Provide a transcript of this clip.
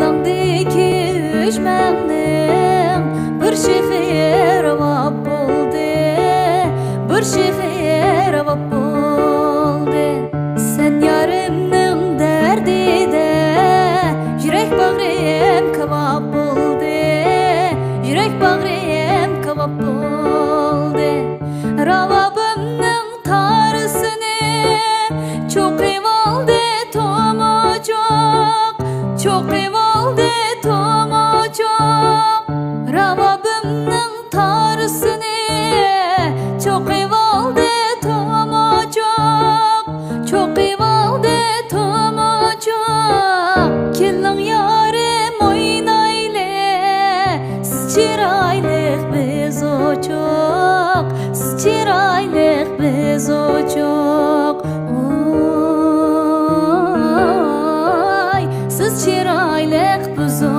Yandaki düşmanım bir şefer vap oldu, bir şefer vap oldu. Sen yarımның derdide yürek bağrım kebap oldu, yürek bağrım kebap oldu. Ravabımның tarısını çok evaldı tomacak, çok evaldı tomacak. Ravabımның tarısını çok evaldı tomacak, çok evaldı tomacak. Kelin yarım oynaylı, siz çiraylık biz o çok, siz çiraylık biz o çok. Oy, siz çiraylık biz o